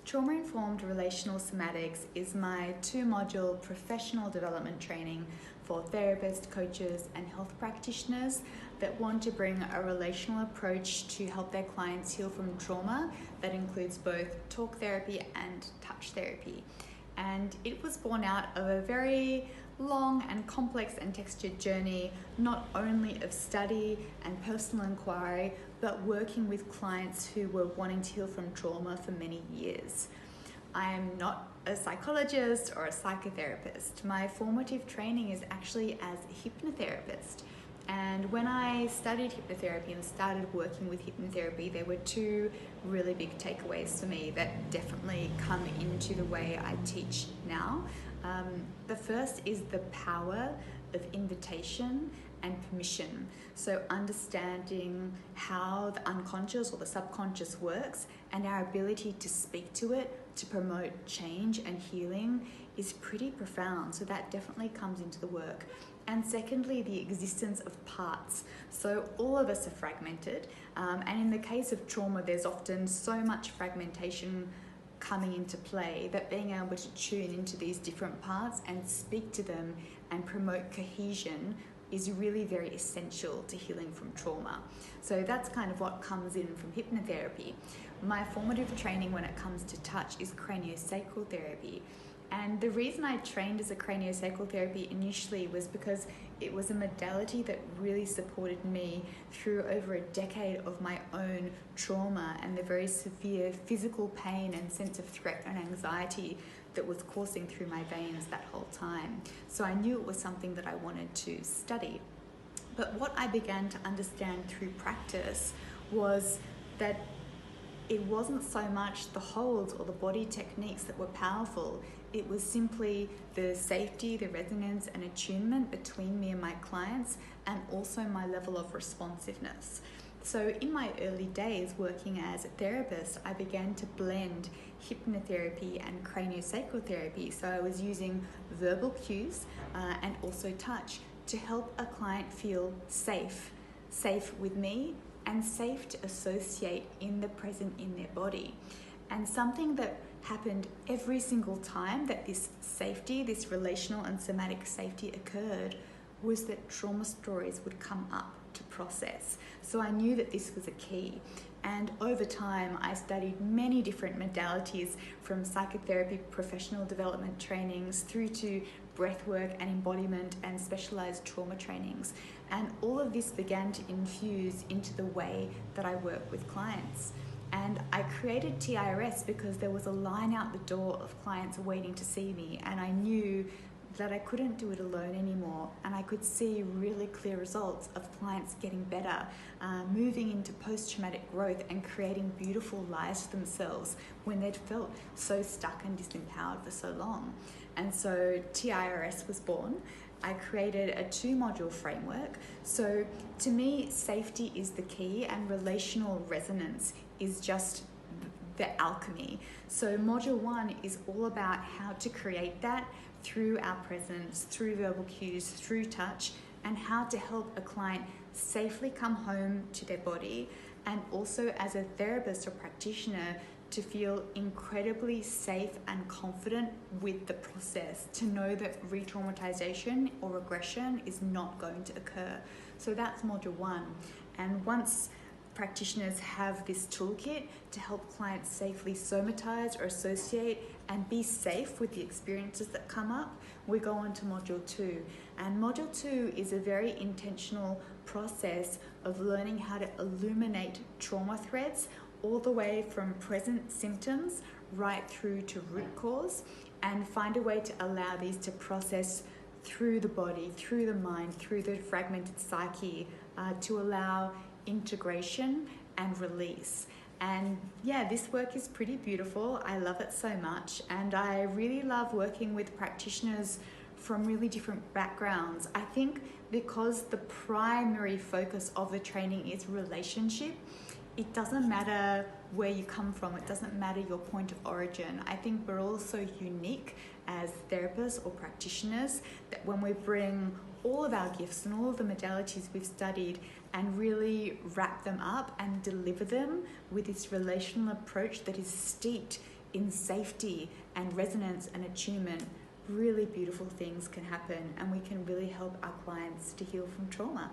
Trauma-informed Relational Somatics is my 2-module professional development training for therapists, coaches, and health practitioners that want to bring a relational approach to help their clients heal from trauma that includes both talk therapy and touch therapy. And it was born out of a very long and complex and textured journey, not only of study and personal inquiry, but working with clients who were wanting to heal from trauma for many years. I am not a psychologist or a psychotherapist. My formative training is actually as a hypnotherapist. And when I studied hypnotherapy and started working with hypnotherapy, there were 2 really big takeaways for me that definitely come into the way I teach now. The first is the power of invitation and permission. So understanding how the unconscious or the subconscious works and our ability to speak to it to promote change and healing is pretty profound. So that definitely comes into the work. And secondly, the existence of parts. So all of us are fragmented. And in the case of trauma, there's often so much fragmentation coming into play that being able to tune into these different parts and speak to them and promote cohesion is really very essential to healing from trauma. So that's kind of what comes in from hypnotherapy. My formative training when it comes to touch is craniosacral therapy. And the reason I trained as a craniosacral therapy initially was because it was a modality that really supported me through over a decade of my own trauma and the very severe physical pain and sense of threat and anxiety that was coursing through my veins that whole time. So I knew it was something that I wanted to study. But what I began to understand through practice was that it wasn't so much the holds or the body techniques that were powerful. It was simply the safety, the resonance and attunement between me and my clients, and also my level of responsiveness. So in my early days working as a therapist, I began to blend hypnotherapy and craniosacral therapy. So I was using verbal cues and also touch to help a client feel safe with me and safe to associate in the present in their body. And something that happened every single time that this safety, this relational and somatic safety occurred, was that trauma stories would come up to process. So I knew that this was a key. And over time, I studied many different modalities, from psychotherapy, professional development trainings, through to breathwork and embodiment and specialized trauma trainings. And all of this began to infuse into the way that I work with clients. And I created TIRS because there was a line out the door of clients waiting to see me, and I knew that I couldn't do it alone anymore, and I could see really clear results of clients getting better, moving into post-traumatic growth and creating beautiful lives for themselves when they'd felt so stuck and disempowered for so long. And so TIRS was born. I created a 2-module framework. So to me, safety is the key and relational resonance is just the alchemy. So module 1 is all about how to create that through our presence, through verbal cues, through touch, and how to help a client safely come home to their body, and also as a therapist or practitioner to feel incredibly safe and confident with the process, to know that re-traumatization or regression is not going to occur. So that's module 1. And once practitioners have this toolkit to help clients safely somatize or associate and be safe with the experiences that come up, we go on to module 2. And module 2 is a very intentional process of learning how to illuminate trauma threads all the way from present symptoms right through to root cause, and find a way to allow these to process through the body, through the mind, through the fragmented psyche, to allow integration and release. And yeah, this work is pretty beautiful. I love it so much, and I really love working with practitioners from really different backgrounds. I think because the primary focus of the training is relationship, it doesn't matter where you come from, it doesn't matter your point of origin. I think we're all so unique as therapists or practitioners that when we bring all of our gifts and all of the modalities we've studied and really wrap them up and deliver them with this relational approach that is steeped in safety and resonance and attunement, really beautiful things can happen, and we can really help our clients to heal from trauma.